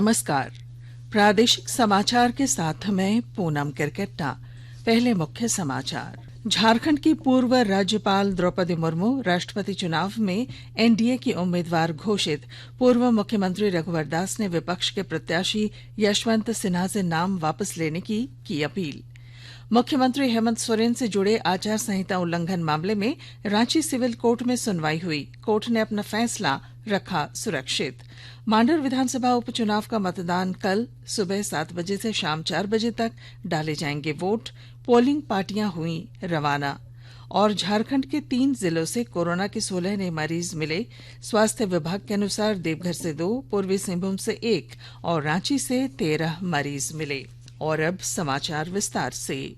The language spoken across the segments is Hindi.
नमस्कार। प्रादेशिक समाचार के साथ मैं पूनम किरकेट्टा। पहले मुख्य समाचार। झारखंड की पूर्व राज्यपाल द्रौपदी मुर्मू राष्ट्रपति चुनाव में एनडीए की उम्मीदवार घोषित। पूर्व मुख्यमंत्री रघुवर दास ने विपक्ष के प्रत्याशी यशवंत सिन्हा से नाम वापस लेने की अपील। मुख्यमंत्री हेमंत सोरेन से जुड़े आचार संहिता उल्लंघन मामले में रांची सिविल कोर्ट में सुनवाई हुई। कोर्ट ने अपना फैसला रखा सुरक्षित। मांडर विधानसभा उपचुनाव का मतदान कल सुबह 7 बजे से शाम 4 बजे तक डाले जाएंगे वोट। पोलिंग पार्टियां हुई रवाना। और झारखंड के 3 जिलों से कोरोना के 16 नए मरीज मिले। स्वास्थ्य विभाग के अनुसार देवघर से 2, पूर्वी सिंहभूम से 1 और रांची से 13 मरीज मिले। और अब समाचार विस्तार से।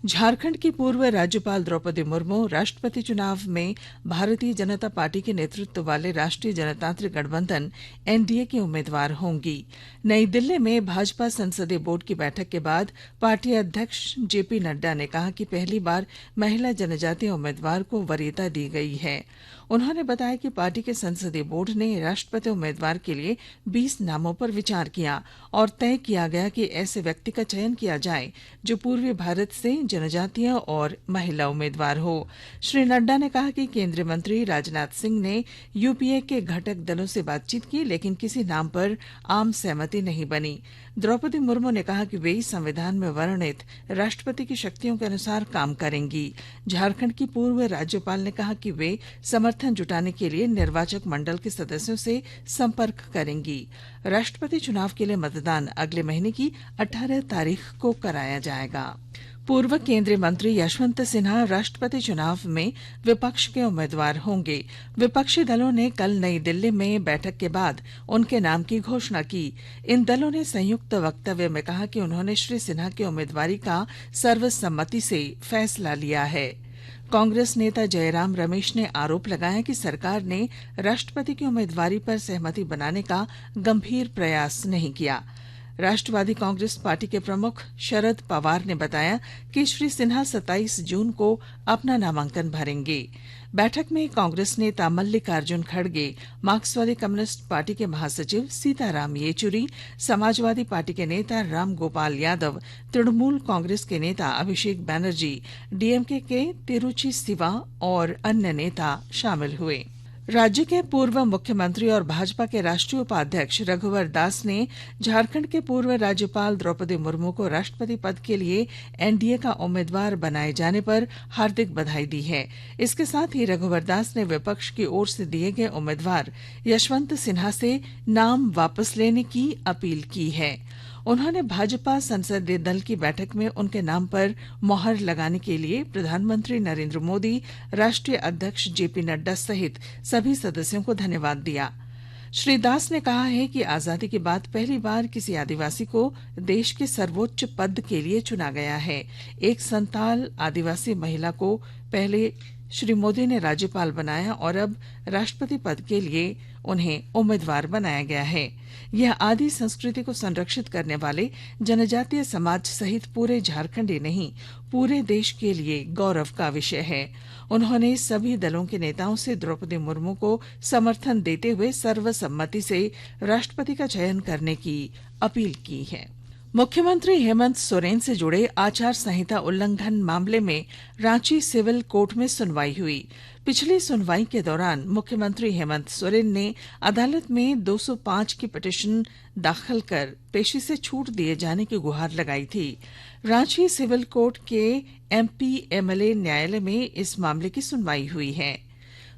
झारखंड की पूर्व राज्यपाल द्रौपदी मुर्मू राष्ट्रपति चुनाव में भारतीय जनता पार्टी के नेतृत्व वाले राष्ट्रीय जनतांत्रिक गठबंधन एनडीए की उम्मीदवार होंगी। नई दिल्ली में भाजपा संसदीय बोर्ड की बैठक के बाद पार्टी अध्यक्ष जेपी नड्डा ने कहा कि पहली बार महिला जनजातीय उम्मीदवार को वरीयता दी गई है। उन्होंने बताया कि पार्टी के संसदीय बोर्ड ने राष्ट्रपति उम्मीदवार के लिए 20 नामों पर विचार किया और तय किया गया कि ऐसे व्यक्ति का चयन किया जाए जो पूर्वी भारत से जनजातीय और महिला उम्मीदवार हो। श्री नड्डा ने कहा कि केंद्रीय मंत्री राजनाथ सिंह ने यूपीए के घटक दलों से बातचीत की, लेकिन किसी नाम पर आम सहमति नहीं बनी। द्रौपदी मुर्मू ने कहा कि वे संविधान में वर्णित राष्ट्रपति की शक्तियों के अनुसार काम करेंगी। झारखंड की पूर्व राज्यपाल ने कहा कि वे समर्थन जुटाने के लिए निर्वाचक मंडल के सदस्यों से संपर्क करेंगी। राष्ट्रपति चुनाव के लिए मतदान अगले महीने की 18 तारीख को कराया जाएगा। पूर्व केंद्रीय मंत्री यशवंत सिन्हा राष्ट्रपति चुनाव में विपक्ष के उम्मीदवार होंगे। विपक्षी दलों ने कल नई दिल्ली में बैठक के बाद उनके नाम की घोषणा की। इन दलों ने संयुक्त वक्तव्य में कहा कि उन्होंने श्री सिन्हा की उम्मीदवारी का सर्वसम्मति से फैसला लिया है। कांग्रेस नेता जयराम रमेश ने आरोप लगाया कि सरकार ने राष्ट्रपति की उम्मीदवारी पर सहमति बनाने का गंभीर प्रयास नहीं किया। राष्ट्रवादी कांग्रेस पार्टी के प्रमुख शरद पवार ने बताया कि श्री सिन्हा 27 जून को अपना नामांकन भरेंगे। बैठक में कांग्रेस नेता मल्लिकार्जुन खड़गे, मार्क्सवादी कम्युनिस्ट पार्टी के महासचिव सीताराम येचुरी, समाजवादी पार्टी के नेता राम गोपाल यादव, तृणमूल कांग्रेस के नेता अभिषेक बनर्जी, डीएमके के तिरुचि सिवा और अन्य नेता शामिल हुए। राज्य के पूर्व मुख्यमंत्री और भाजपा के राष्ट्रीय उपाध्यक्ष रघुवर दास ने झारखंड के पूर्व राज्यपाल द्रौपदी मुर्मू को राष्ट्रपति पद के लिए एनडीए का उम्मीदवार बनाए जाने पर हार्दिक बधाई दी है। इसके साथ ही रघुवर दास ने विपक्ष की ओर से दिए गए उम्मीदवार यशवंत सिन्हा से नाम वापस लेने की अपील की है। उन्होंने भाजपा संसदीय दल की बैठक में उनके नाम पर मोहर लगाने के लिए प्रधानमंत्री नरेंद्र मोदी, राष्ट्रीय अध्यक्ष जेपी नड्डा सहित सभी सदस्यों को धन्यवाद दिया। श्री दास ने कहा है कि आजादी के बाद पहली बार किसी आदिवासी को देश के सर्वोच्च पद के लिए चुना गया है। एक संताल आदिवासी महिला को पहले श्री मोदी ने राज्यपाल बनाया और अब राष्ट्रपति पद के लिए उन्हें उम्मीदवार बनाया गया है। यह आदि संस्कृति को संरक्षित करने वाले जनजातीय समाज सहित पूरे झारखंड ही नहीं, पूरे देश के लिए गौरव का विषय है। उन्होंने सभी दलों के नेताओं से द्रौपदी मुर्मू को समर्थन देते हुए सर्वसम्मति से राष्ट्रपति का चयन करने की अपील की है। मुख्यमंत्री हेमंत सोरेन से जुड़े आचार संहिता उल्लंघन मामले में रांची सिविल कोर्ट में सुनवाई हुई। पिछली सुनवाई के दौरान मुख्यमंत्री हेमंत सोरेन ने अदालत में 205 की पिटीशन दाखिल कर पेशी से छूट दिए जाने की गुहार लगाई थी। रांची सिविल कोर्ट के एमपी एमएलए न्यायालय में इस मामले की सुनवाई हुई है।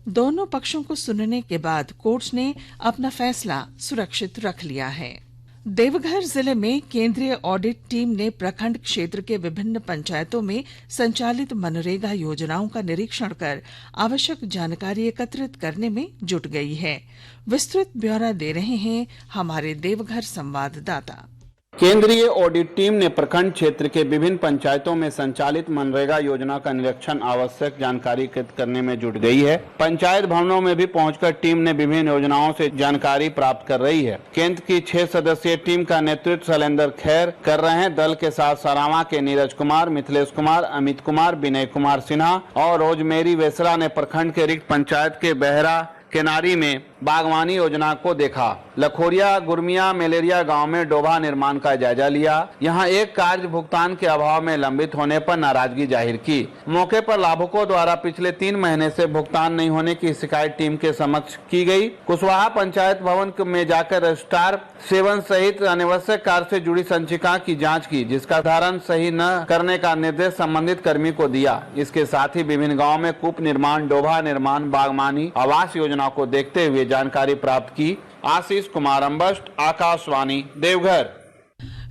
दोनों पक्षों को सुनने के बाद कोर्ट ने अपना फैसला सुरक्षित रख लिया है। देवघर जिले में केंद्रीय ऑडिट टीम ने प्रखंड क्षेत्र के विभिन्न पंचायतों में संचालित मनरेगा योजनाओं का निरीक्षण कर आवश्यक जानकारी एकत्रित करने में जुट गई है। विस्तृत ब्यौरा दे रहे हैं हमारे देवघर संवाददाता। केंद्रीय ऑडिट टीम ने प्रखंड क्षेत्र के विभिन्न पंचायतों में संचालित मनरेगा योजना का निरीक्षण आवश्यक जानकारी एकत्र करने में जुट गई है। पंचायत भवनों में भी पहुंचकर टीम ने विभिन्न योजनाओं से जानकारी प्राप्त कर रही है। केंद्र की 6 सदस्यीय टीम का नेतृत्व शैलेंद्र खैर कर रहे हैं। दल के साथ सरावा के नीरज कुमार, मिथिलेश कुमार, अमित कुमार, विनय कुमार सिन्हा और रोजमेरी वेसरा ने प्रखंड के रिक्त पंचायत के बहरा केनारी में बागवानी योजना को देखा। लखोरिया गुरमिया मलेरिया गांव में डोभा निर्माण का जायजा लिया। यहां एक कार्य भुगतान के अभाव में लंबित होने पर नाराजगी जाहिर की। मौके पर लाभुकों द्वारा पिछले 3 महीने से भुगतान नहीं होने की शिकायत टीम के समक्ष की गई। कुशवाहा पंचायत भवन में जाकर रजिस्ट्रार सेवन सहित अनावश्यक कार्य से जुड़ी संचिका की जाँच की, जिसका धारण सही न करने का निर्देश संबंधित कर्मी को दिया। इसके साथ ही विभिन्न गाँव में कूप निर्माण, डोभा निर्माण, बागवानी, आवास योजना को देखते हुए जानकारी प्राप्त की। आशीष कुमार अम्बष्ट, आकाशवाणी, देवघर।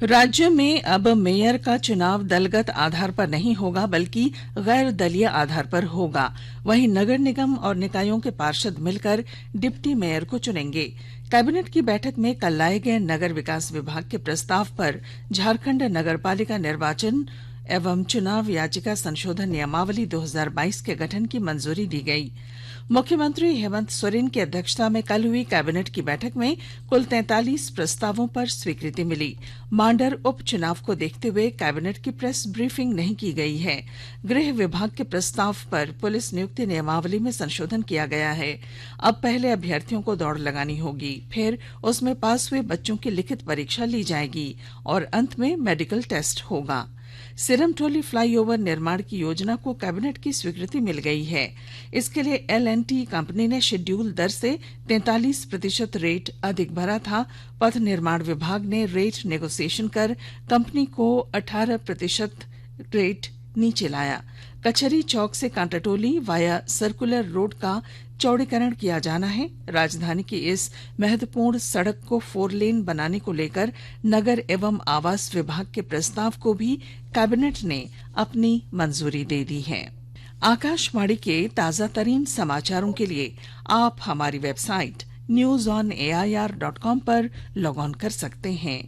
राज्य में अब मेयर का चुनाव दलगत आधार पर नहीं होगा बल्कि गैर दलीय आधार पर होगा। वहीं नगर निगम और निकायों के पार्षद मिलकर डिप्टी मेयर को चुनेंगे। कैबिनेट की बैठक में कल लाए गए नगर विकास विभाग के प्रस्ताव पर झारखंड नगरपालिका निर्वाचन एवं चुनाव याचिका संशोधन नियमावली 2022 के गठन की मंजूरी दी गई। मुख्यमंत्री हेमंत सोरेन की अध्यक्षता में कल हुई कैबिनेट की बैठक में कुल 43 प्रस्तावों पर स्वीकृति मिली। मांडर उपचुनाव को देखते हुए कैबिनेट की प्रेस ब्रीफिंग नहीं की गई है। गृह विभाग के प्रस्ताव पर पुलिस नियुक्ति नियमावली में संशोधन किया गया है। अब पहले अभ्यर्थियों को दौड़ लगानी होगी, फिर उसमें पास हुए बच्चों की लिखित परीक्षा ली जाएगी और अंत में मेडिकल टेस्ट होगा। सिरमटोली फ्लाईओवर निर्माण की योजना को कैबिनेट की स्वीकृति मिल गई है। इसके लिए L&T कंपनी ने शेड्यूल दर से 43% रेट अधिक भरा था। पथ निर्माण विभाग ने रेट नेगोशिएशन कर कंपनी को 18% रेट नीचे लाया। कचहरी चौक से कांटाटोली वाया सर्कुलर रोड का चौड़ीकरण किया जाना है। राजधानी की इस महत्वपूर्ण सड़क को 4 लेन बनाने को लेकर नगर एवं आवास विभाग के प्रस्ताव को भी कैबिनेट ने अपनी मंजूरी दे दी है। आकाशवाणी के ताजा तरीन समाचारों के लिए आप हमारी वेबसाइट newsonair.com पर लॉग ऑन कर सकते हैं।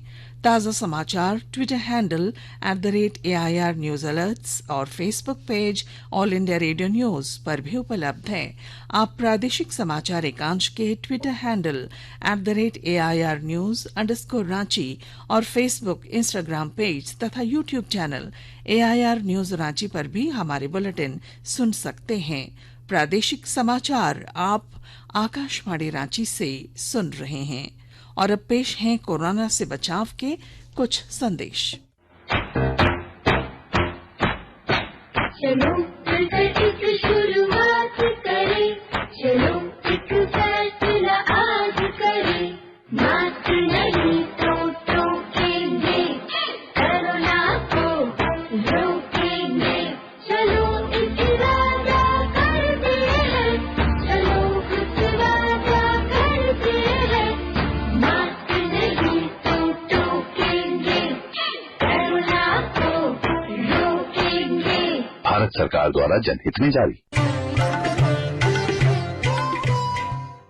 ताजा समाचार Twitter handle @AIR News Alerts और Facebook page all India radio news पर भी उपलब्ध है। आप प्रादेशिक समाचार एकांश के ट्विटर हैंडल @AIR News_Ranchi और फेसबुक, इंस्टाग्राम पेज तथा YouTube channel AIR News Ranchi पर भी हमारे बुलेटिन सुन सकते हैं। प्रादेशिक समाचार आप आकाशवाणी रांची से सुन रहे हैं और अब पेश हैं कोरोना से बचाव के कुछ संदेश। चलो मिलकर एक शुरुआत करें, चलो एक फैसला आज करें, मास्क नहीं तो टोकेंगे, कोरोना को रोकेंगे, चलो एक वादा करते हैं, चलो कुछ वादा करते हैं, मास्क नहीं तो टोकेंगे, कोरोना को रोकेंगे। भारत सरकार द्वारा जनहित में जारी।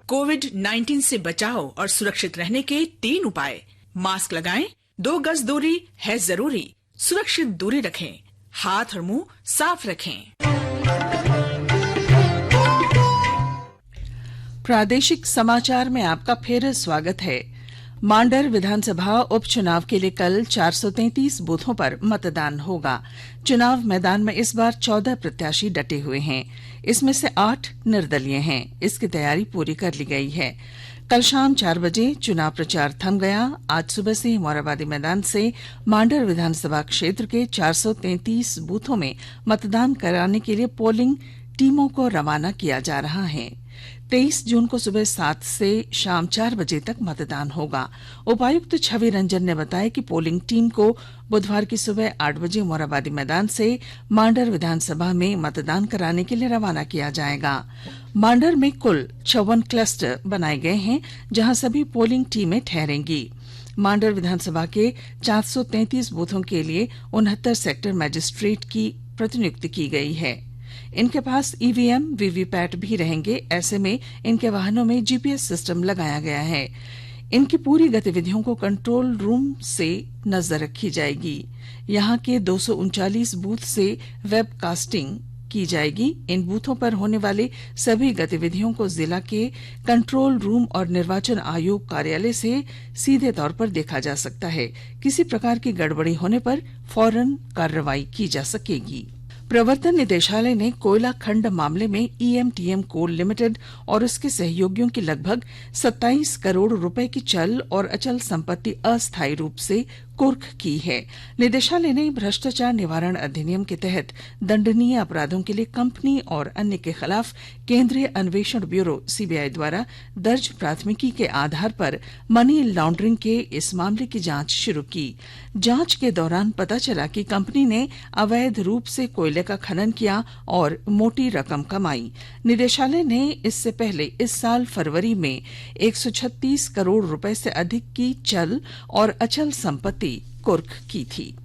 कोविड-19 से बचाव और सुरक्षित रहने के 3 उपाय। मास्क लगाएं, 2 गज दूरी है जरूरी, सुरक्षित दूरी रखें, हाथ और मुंह साफ रखें। प्रादेशिक समाचार में आपका फिर स्वागत है। मांडर विधानसभा उपचुनाव के लिए कल 433 बूथों पर मतदान होगा। चुनाव मैदान में इस बार 14 प्रत्याशी डटे हुए हैं। इसमें से 8 निर्दलीय हैं। इसकी तैयारी पूरी कर ली गई है। कल शाम 4 बजे चुनाव प्रचार थम गया। आज सुबह से मोराबादी मैदान से मांडर विधानसभा क्षेत्र के 433 बूथों में मतदान कराने के लिए पोलिंग टीमों को रवाना किया जा रहा है। 23 जून को सुबह 7 से शाम 4 बजे तक मतदान होगा। उपायुक्त छवि रंजन ने बताया कि पोलिंग टीम को बुधवार की सुबह 8 बजे मोराबादी मैदान से मांडर विधानसभा में मतदान कराने के लिए रवाना किया जाएगा। मांडर में कुल 56 क्लस्टर बनाए गए हैं, जहां सभी पोलिंग टीमें ठहरेंगी। मांडर विधानसभा के 433 बूथों के लिए 69 सेक्टर मजिस्ट्रेट की प्रतिनियुक्ति की गई है। इनके पास ईवीएम, वीवीपैट भी रहेंगे। ऐसे में इनके वाहनों में जीपीएस सिस्टम लगाया गया है। इनकी पूरी गतिविधियों को कंट्रोल रूम से नजर रखी जाएगी। यहां के 239 बूथ से वेबकास्टिंग की जाएगी। इन बूथों पर होने वाले सभी गतिविधियों को जिला के कंट्रोल रूम और निर्वाचन आयोग कार्यालय से सीधे तौर पर देखा जा सकता है। किसी प्रकार की गड़बड़ी होने पर फौरन कार्रवाई की जा सकेगी। प्रवर्तन निदेशालय ने कोयला खंड मामले में ईएमटीएम कोल लिमिटेड और उसके सहयोगियों की लगभग 27 करोड़ रुपए की चल और अचल संपत्ति अस्थायी रूप से कुर्क की है। निदेशालय ने भ्रष्टाचार निवारण अधिनियम के तहत दंडनीय अपराधों के लिए कंपनी और अन्य के खिलाफ केंद्रीय अन्वेषण ब्यूरो सीबीआई द्वारा दर्ज प्राथमिकी के आधार पर मनी लॉन्ड्रिंग के इस मामले की जांच शुरू की। जांच के दौरान पता चला कि कंपनी ने अवैध रूप से कोयले का खनन किया और मोटी रकम कमाई। निदेशालय ने इससे पहले इस साल फरवरी में 136 करोड़ रुपए से अधिक की चल और अचल संपत्ति कुर्क की थी।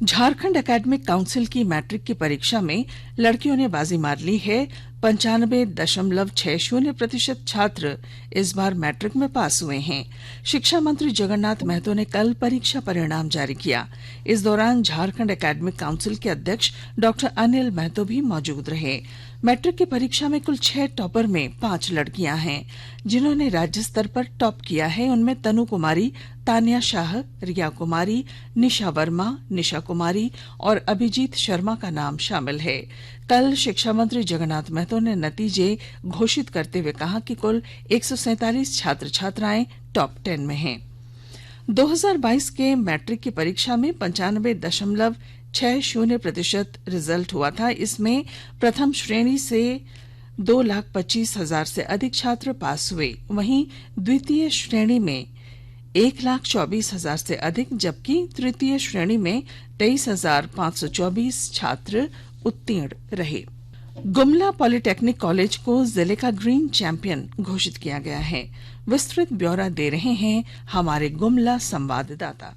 झारखंड एकेडमिक काउंसिल की मैट्रिक की परीक्षा में लड़कियों ने बाजी मार ली है। 95.60% छात्र इस बार मैट्रिक में पास हुए हैं। शिक्षा मंत्री जगन्नाथ महतो ने कल परीक्षा परिणाम जारी किया। इस दौरान झारखंड एकेडमिक काउंसिल के अध्यक्ष डॉक्टर अनिल महतो भी मौजूद रहे। मैट्रिक की परीक्षा में कुल 6 टॉपर में 5 लड़कियां हैं। जिन्होंने राज्य स्तर पर टॉप किया है उनमें तनु कुमारी, तानिया शाह, रिया कुमारी, निशा वर्मा, निशा कुमारी और अभिजीत शर्मा का नाम शामिल है। कल शिक्षा मंत्री जगन्नाथ महतो ने नतीजे घोषित करते हुए कहा कि कुल 147 छात्र छात्राएं टॉप 10 में हैं। 2022 के मैट्रिक की परीक्षा में 95.60% रिजल्ट हुआ था। इसमें प्रथम श्रेणी से 2,25,000 से अधिक छात्र पास हुए। वहीं द्वितीय श्रेणी में 1,24,000 से अधिक, जबकि तृतीय श्रेणी में 23,524 छात्र उत्तीर्ण रहे। गुमला पॉलिटेक्निक कॉलेज को जिले का ग्रीन चैंपियन घोषित किया गया है। विस्तृत ब्यौरा दे रहे हैं हमारे गुमला संवाददाता।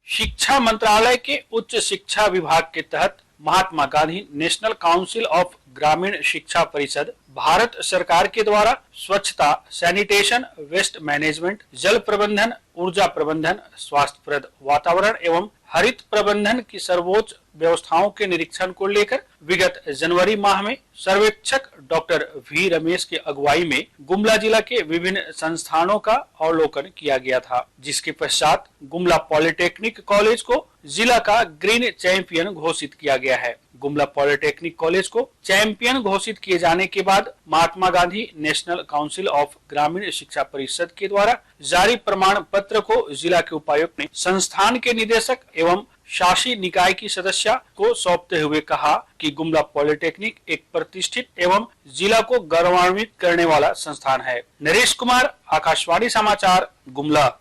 शिक्षा मंत्रालय के उच्च शिक्षा विभाग के तहत Mahatma Gandhi national council of ग्रामीण शिक्षा परिषद भारत सरकार के द्वारा स्वच्छता, सैनिटेशन, वेस्ट मैनेजमेंट, जल प्रबंधन, ऊर्जा प्रबंधन, स्वास्थ्यप्रद वातावरण एवं हरित प्रबंधन की सर्वोच्च व्यवस्थाओं के निरीक्षण को लेकर विगत जनवरी माह में सर्वेक्षक डॉक्टर वी रमेश की अगुवाई में गुमला जिला के विभिन्न संस्थानों का अवलोकन किया गया था, जिसके पश्चात गुमला पॉलिटेक्निक कॉलेज को जिला का ग्रीन चैंपियन घोषित किया गया है। गुमला पॉलिटेक्निक कॉलेज को चैंपियन घोषित किए जाने के बाद Mahatma Gandhi national council of ग्रामीण शिक्षा परिषद के द्वारा जारी प्रमाण पत्र को जिला के उपायुक्त ने संस्थान के निदेशक एवं शासी निकाय की सदस्य को सौंपते हुए कहा कि गुमला पॉलिटेक्निक एक प्रतिष्ठित एवं जिला को गौरवान्वित करने वाला संस्थान है। नरेश कुमार, आकाशवाणी समाचार, गुमला।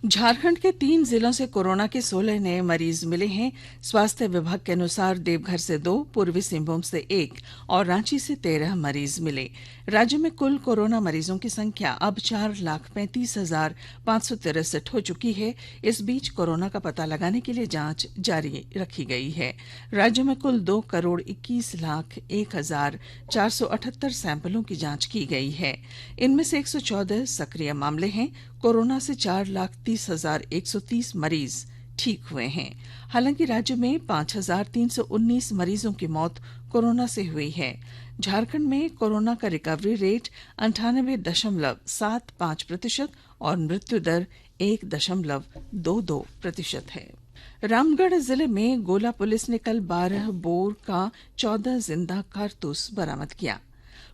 झारखंड के 3 जिलों से कोरोना के 16 नए मरीज मिले हैं। स्वास्थ्य विभाग के अनुसार देवघर से 2, पूर्वी सिंहभूम से 1 और रांची से 13 मरीज मिले। राज्य में कुल कोरोना मरीजों की संख्या अब 4,35,563 हो चुकी है। इस बीच कोरोना का पता लगाने के लिए जांच जारी रखी गई है। राज्य में कुल 2,21,01,478 सैंपलों की जांच की गई है। इनमें से 114 सक्रिय मामले हैं। कोरोना से 4,30,130 मरीज ठीक हुए हैं। हालांकि राज्य में 5,319 मरीजों की मौत कोरोना से हुई है। झारखंड में कोरोना का रिकवरी रेट 98.75% और मृत्यु दर 1.22% है। रामगढ़ जिले में गोला पुलिस ने कल 12 बोर का 14 जिंदा कारतूस बरामद किया।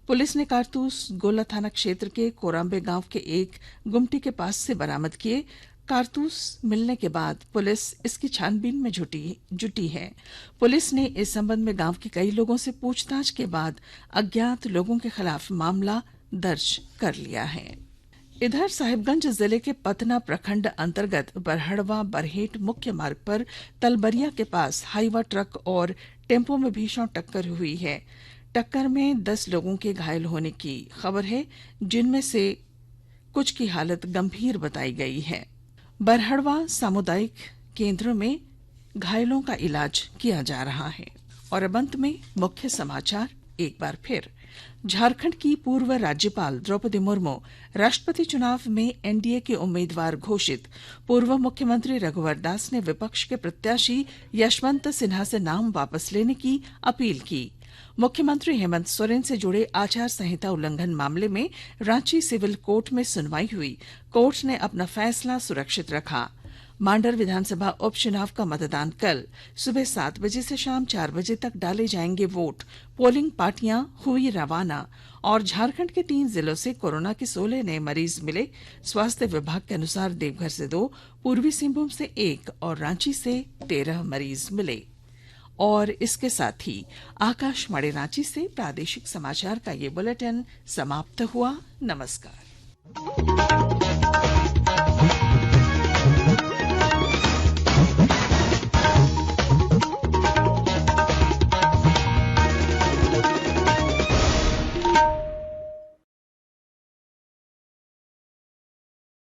पुलिस ने कारतूस गोला थाना क्षेत्र के कोराम्बे गांव के एक गुमटी के पास से बरामद किए। कारतूस मिलने के बाद पुलिस इसकी छानबीन में जुटी है। पुलिस ने इस संबंध में गांव के कई लोगों से पूछताछ के बाद अज्ञात लोगों के खिलाफ मामला दर्ज कर लिया है। इधर साहिबगंज जिले के पतना प्रखंड अंतर्गत बरहड़वा बरहेट मुख्य मार्ग पर तलबरिया के पास हाईवा ट्रक और टेम्पो में भीषण टक्कर हुई है। टक्कर में 10 लोगों के घायल होने की खबर है, जिनमें से कुछ की हालत गंभीर बताई गई है। बरहड़वा सामुदायिक केंद्र में घायलों का इलाज किया जा रहा है। और अब अंत में मुख्य समाचार एक बार फिर। झारखंड की पूर्व राज्यपाल द्रौपदी मुर्मू राष्ट्रपति चुनाव में एनडीए के उम्मीदवार घोषित। पूर्व मुख्यमंत्री रघुवर दास ने विपक्ष के प्रत्याशी यशवंत सिन्हा से नाम वापस लेने की अपील की। मुख्यमंत्री हेमंत सोरेन से जुड़े आचार संहिता उल्लंघन मामले में रांची सिविल कोर्ट में सुनवाई हुई। कोर्ट ने अपना फैसला सुरक्षित रखा। मांडर विधानसभा उपचुनाव का मतदान कल सुबह 7 बजे से शाम 4 बजे तक डाले जाएंगे वोट। पोलिंग पार्टियां हुई रवाना। और झारखंड के 3 जिलों से कोरोना के 16 नए मरीज मिले। स्वास्थ्य विभाग के अनुसार देवघर से 2, पूर्वी सिंहभूम से 1 और रांची से 13 मरीज मिले। और इसके साथ ही आकाशवाणी रांची से प्रादेशिक समाचार का ये बुलेटिन समाप्त हुआ। नमस्कार।